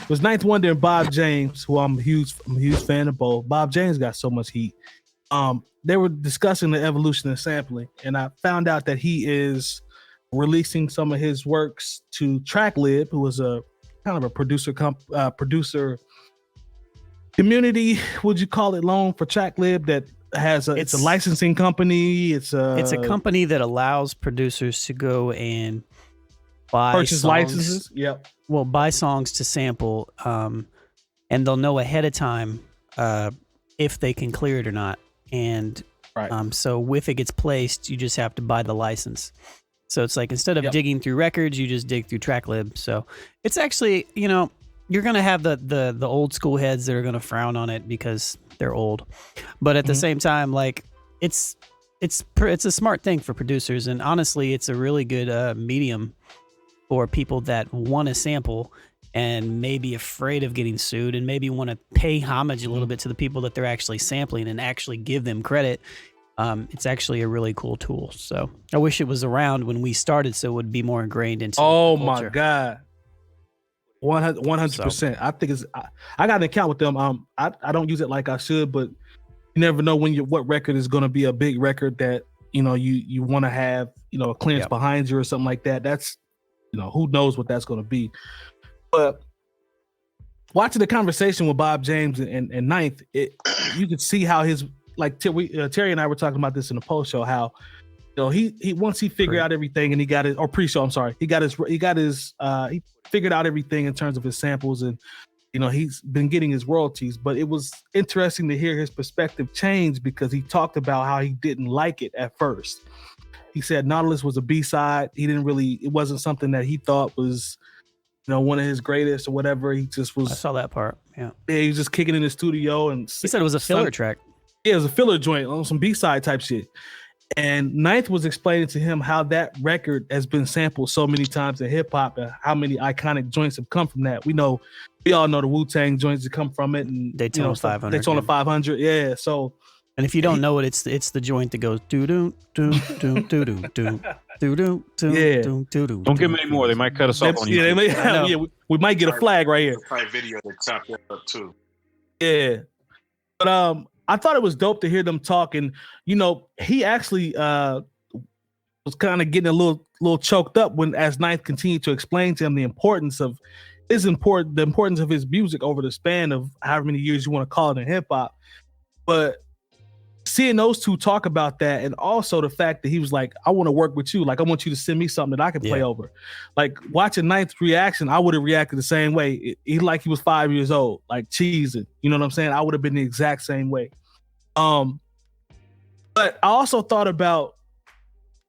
It was Ninth Wonder and Bob James, who I'm a huge fan of both. Bob James got so much heat. They were discussing the evolution of sampling, and I found out that he is releasing some of his works to Tracklib, who was a kind of a producer community, would you call it, loan for Tracklib that has it's a licensing company. It's a company that allows producers to go and purchase licenses. Yep. Well, buy songs to sample, and they'll know ahead of time if they can clear it or not. And so if it gets placed, you just have to buy the license. So it's like instead of digging through records, you just dig through Tracklib. So it's actually, you're going to have the old school heads that are going to frown on it because they're old. But at the same time, like it's a smart thing for producers. And honestly, it's a really good medium for people that want to sample and may be afraid of getting sued and maybe want to pay homage a little bit to the people that they're actually sampling and actually give them credit. It's actually a really cool tool. So I wish it was around when we started so it would be more ingrained into the culture. My God. 100%. I think I got an account with them. I don't use it like I should, but you never know what record is going to be a big record that, you want to have, a clearance behind you or something like that. That's, who knows what that's going to be. But watching the conversation with Bob James and Ninth, you could see how his, like Terry and I were talking about this in the post show, how he once he figured out everything and he got his, or pre-show, I'm sorry, he figured out everything in terms of his samples, and he's been getting his royalties. But it was interesting to hear his perspective change because he talked about how he didn't like it at first. He said Nautilus was a B-side. It wasn't something that he thought was one of his greatest or whatever. He just was. I saw that part. Yeah, he was just kicking in the studio, and he said it was a filler track. Yeah, it was a filler joint on some B-side type shit. And Ninth was explaining to him how that record has been sampled so many times in hip hop and how many iconic joints have come from that. We all know the Wu-Tang joints that come from it, and Daytona 500. Daytona 500, yeah. So, and if you don't know it, it's the joint that goes doo doo doo doo doo doo doo doo doo doo doo doo. Don't give me any more. They might cut us off on YouTube. We might get a flag right here. Probably video to chop that up too. Yeah, but I thought it was dope to hear them talk, and he actually was kind of getting a little choked up as Ninth continued to explain to him the importance of his music over the span of however many years you want to call it in hip hop. But seeing those two talk about that, and also the fact that he was like, I want to work with you, like I want you to send me something that I can play over. Like watching Ninth's reaction, I would have reacted the same way. He was 5 years old, like cheesing. You know what I'm saying? I would have been the exact same way. But I also thought about,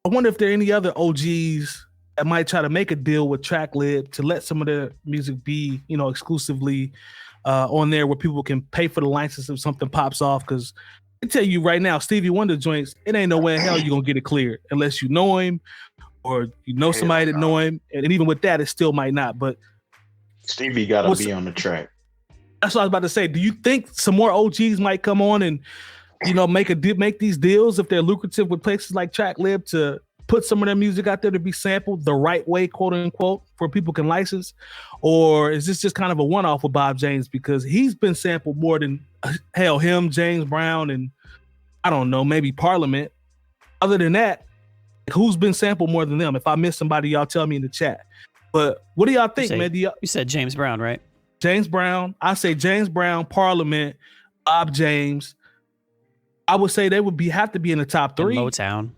I wonder if there are any other OGs that might try to make a deal with Tracklib to let some of their music be, exclusively on there where people can pay for the license if something pops off. Because I tell you right now, Stevie Wonder joints, it ain't no way in hell you're gonna get it cleared unless you know him or somebody that know him. And even with that, it still might not. But Stevie gotta be on the track. That's what I was about to say. Do you think some more OGs might come on and make these deals if they're lucrative with places like Tracklib to put some of their music out there to be sampled the right way, quote unquote, for people can license? Or is this just kind of a one-off with Bob James because he's been sampled more than him, James Brown, and I don't know, maybe Parliament. Other than that, who's been sampled more than them? If I miss somebody, y'all tell me in the chat. But what do y'all think, man? You said James Brown, right? James Brown. I say James Brown, Parliament, Bob James. I would say they would have to be in the top 3. And Motown.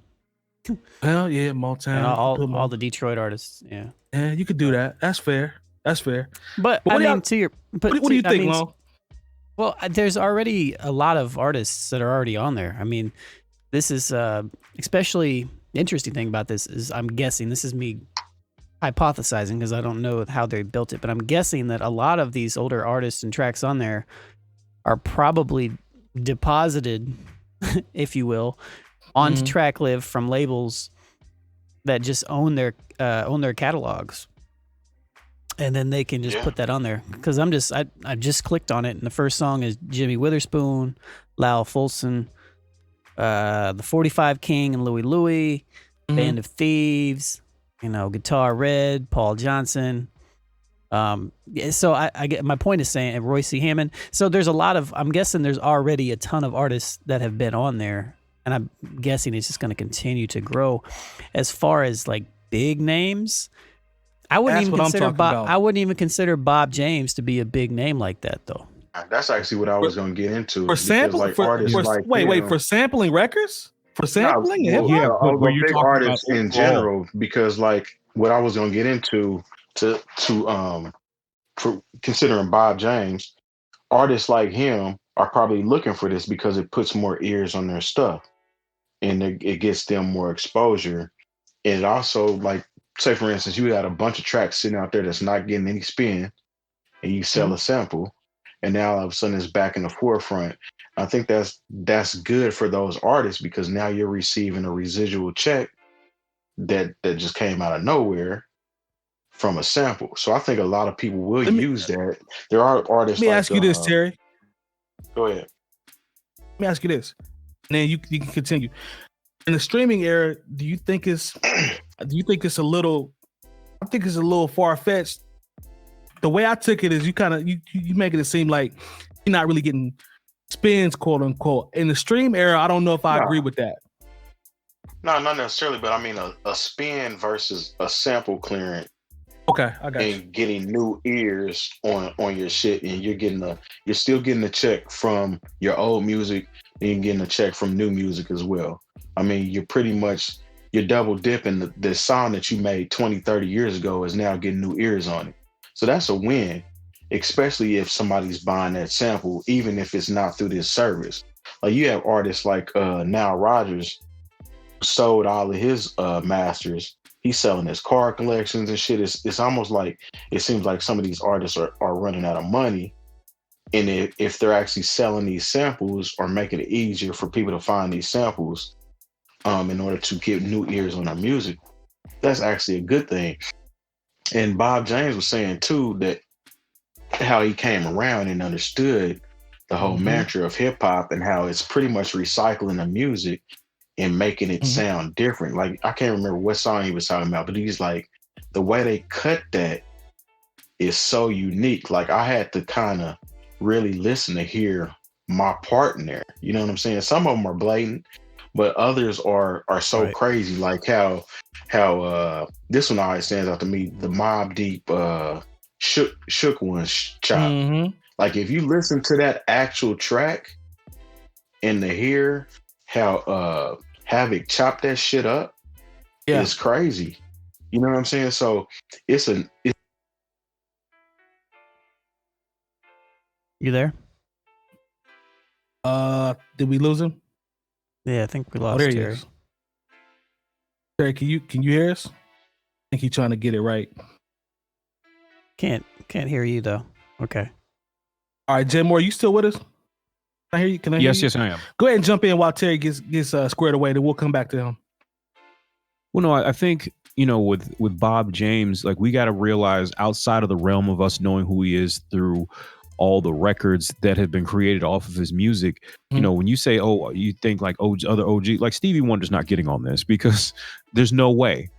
Well, yeah, Motown. And all the Detroit artists. Yeah. Yeah, you could do that. That's fair. But what do you think, Long? Well, there's already a lot of artists that are already on there. I mean, this is especially the interesting thing about this is I'm guessing, this is me hypothesizing because I don't know how they built it, but I'm guessing that a lot of these older artists and tracks on there are probably deposited, if you will, onto Tracklib from labels that just own their catalogs, and then they can just put that on there. Because I just clicked on it, and the first song is Jimmy Witherspoon, Lyle Fulson, the 45 King and Louie Louie, Band of Thieves, Guitar Red, Paul Johnson, So I get my point is saying Royce C. Hammond. So there's a lot of, I'm guessing there's already a ton of artists that have been on there, and I'm guessing it's just going to continue to grow. As far as like big names, I wouldn't even consider Bob James to be a big name like that though. That's actually what I was going to get into. For sampling, for sampling records, for sampling, big artists in general. Because like what I was going to get into for considering Bob James, artists like him are probably looking for this because it puts more ears on their stuff, and it gets them more exposure. And it also, like, say for instance, you got a bunch of tracks sitting out there that's not getting any spin, and you sell a sample. And now all of a sudden it's back in the forefront. I think that's good for those artists because now you're receiving a residual check that just came out of nowhere from a sample. So I think a lot of people will use that. There are artists. Let me ask you this, Terry. Go ahead. Let me ask you this, and then you can continue. In the streaming era, do you think it's a little? I think it's a little far fetched. The way I took it is you making it seem like you're not really getting spins, quote unquote. In the stream era, I don't know if I agree with that. No, not necessarily, but I mean a spin versus a sample clearing. Okay, I got you. And getting new ears on your shit, and you're still getting a check from your old music, and you're getting a check from new music as well. I mean, you're double dipping. The sound that you made 20, 30 years ago is now getting new ears on it. So that's a win, especially if somebody's buying that sample, even if it's not through this service. Like you have artists like Nile Rodgers sold all of his masters. He's selling his car collections and shit. It's almost like it seems like some of these artists are running out of money. And if they're actually selling these samples or making it easier for people to find these samples in order to get new ears on their music, that's actually a good thing. And Bob James was saying too that how he came around and understood the whole mantra of hip hop and how it's pretty much recycling the music and making it sound different. Like I can't remember what song he was talking about, but he's like, the way they cut that is so unique. Like I had to kind of really listen to hear my part in there. You know what I'm saying? Some of them are blatant, but others are so crazy. Like how this one always stands out to me, the Mobb Deep shook one's chop. Like if you listen to that actual track and to hear how Havoc chopped that shit up, it's crazy. You know what I'm saying? So you there? Did we lose him? Yeah, I think we lost there Terry. He is. Terry, can you hear us? I think he's trying to get it right. Can't hear you though. Okay. All right, Jay Moore, you still with us? Can I hear you? Can I hear you? Yes, I am. Go ahead and jump in while Terry gets squared away. Then we'll come back to him. Well, no, I think with Bob James, like we got to realize outside of the realm of us knowing who he is through all the records that have been created off of his music, you know, when you say, oh, you think like other OG, like Stevie Wonder's not getting on this because there's no way.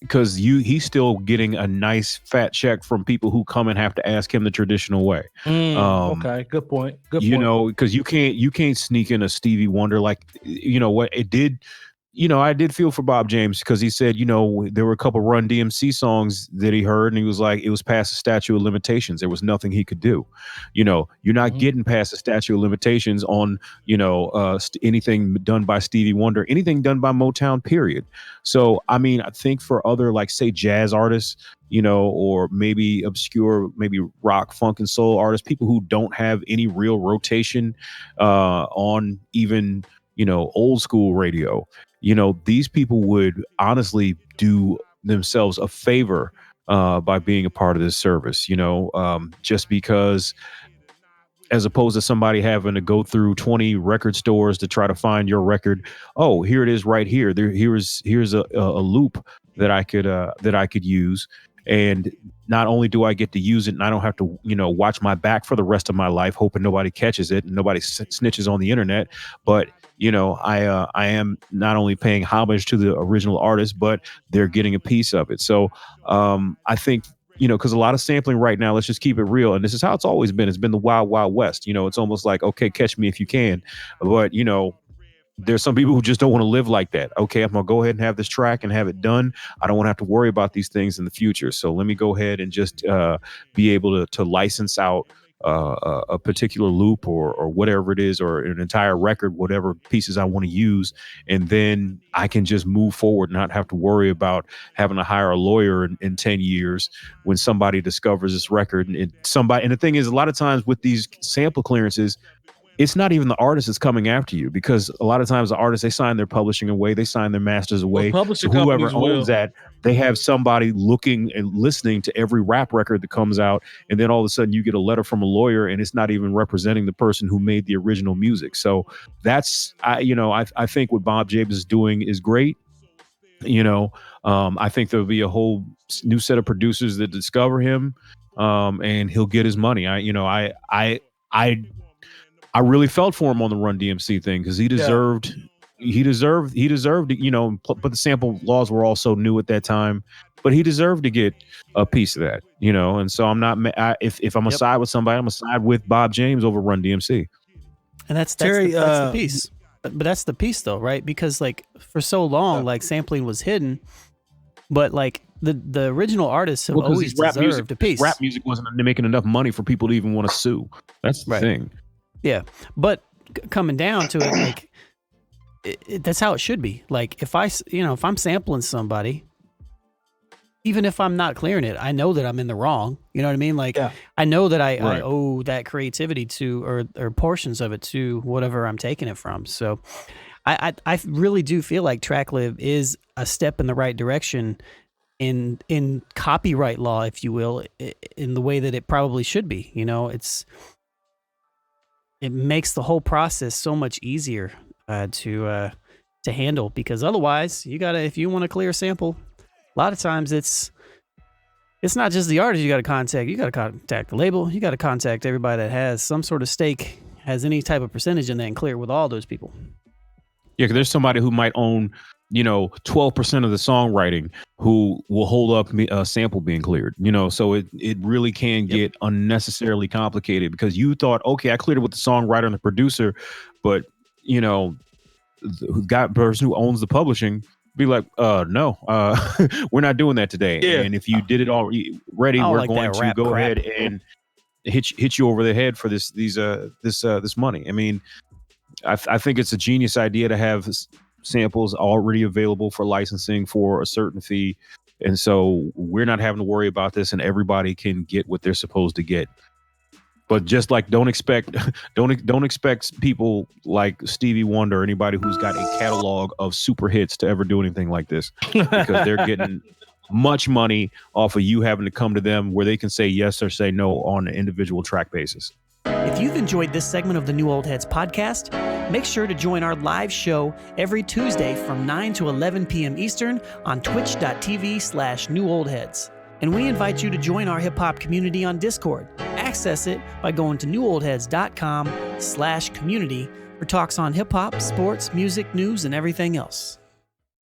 Because he's still getting a nice fat check from people who come and have to ask him the traditional way. Okay, good point. You know, because you can't sneak in a Stevie Wonder. Like, you know what it did. You know, I did feel for Bob James because he said, you know, there were a couple Run DMC songs that he heard and he was like, it was past the statute of limitations. There was nothing he could do. You know, you're not getting past the statute of limitations on, you know, anything done by Stevie Wonder, anything done by Motown, period. So, I mean, I think for other, like, say, jazz artists, you know, or maybe obscure, maybe rock, funk, and soul artists, people who don't have any real rotation on even, you know, old school radio. You know, these people would honestly do themselves a favor by being a part of this service, you know, just because as opposed to somebody having to go through 20 record stores to try to find your record. Oh, here it is right here. Here's a loop that I could use. And not only do I get to use it and I don't have to, you know, watch my back for the rest of my life, hoping nobody catches it and nobody snitches on the internet, but you know, I am not only paying homage to the original artist, but they're getting a piece of it. So I think because a lot of sampling right now, let's just keep it real. And this is how it's always been. It's been the wild, wild west. It's almost like, okay, catch me if you can. But, there's some people who just don't want to live like that. Okay, I'm going to go ahead and have this track and have it done. I don't want to have to worry about these things in the future. So let me go ahead and just be able to license out a particular loop or whatever it is, or an entire record, whatever pieces I want to use. And then I can just move forward and not have to worry about having to hire a lawyer in 10 years when somebody discovers this record. And the thing is, a lot of times with these sample clearances, it's not even the artist that's coming after you, because a lot of times the artists, they sign their publishing away, they sign their masters away. So whoever owns that, they have somebody looking and listening to every rap record that comes out, and then all of a sudden you get a letter from a lawyer, and it's not even representing the person who made the original music. So that's I think what Bob James is doing is great. I think there'll be a whole new set of producers that discover him, and he'll get his money. I really felt for him on the Run DMC thing, because he deserved, but the sample laws were also new at that time, but he deserved to get a piece of that, and so I'm not, if I'm gonna side with somebody, I'm gonna side with Bob James over Run DMC. And that's the piece. But that's the piece though, right? Because like for so long, like sampling was hidden, but like the original artists have always deserved a piece. Rap music wasn't making enough money for people to even want to sue. That's the thing. Yeah, but coming down to it, like that's how it should be. Like if I'm sampling somebody, even if I'm not clearing it, I know that I'm in the wrong. You know what I mean? Like I know that I owe that creativity to, or portions of it to whatever I'm taking it from. So I really do feel like Tracklib is a step in the right direction in copyright law, if you will, in the way that it probably should be. It makes the whole process so much easier to handle, because otherwise if you want to clear a sample, a lot of times it's not just the artist you got to contact. You got to contact the label. You got to contact everybody that has some sort of stake, has any type of percentage in that, and clear with all those people. Yeah, because there's somebody who might own 12% of the songwriting who will hold up a sample being cleared, so it really can get unnecessarily complicated, because you thought, okay, I cleared it with the songwriter and the producer, but the person who owns the publishing be like, no, we're not doing that today. Yeah. And if you did it already, we're going to go ahead and hit you over the head for this money. I mean, I think it's a genius idea to have samples already available for licensing for a certain fee, and so we're not having to worry about this, and everybody can get what they're supposed to get. But just like don't expect people like Stevie Wonder or anybody who's got a catalog of super hits to ever do anything like this, because they're getting much money off of you having to come to them where they can say yes or say no on an individual track basis. If you've enjoyed this segment of the New Old Heads podcast, make sure to join our live show every Tuesday from 9 to 11 p.m. Eastern on twitch.tv/newoldheads. And we invite you to join our hip hop community on Discord. Access it by going to newoldheads.com/community for talks on hip hop, sports, music, news, and everything else.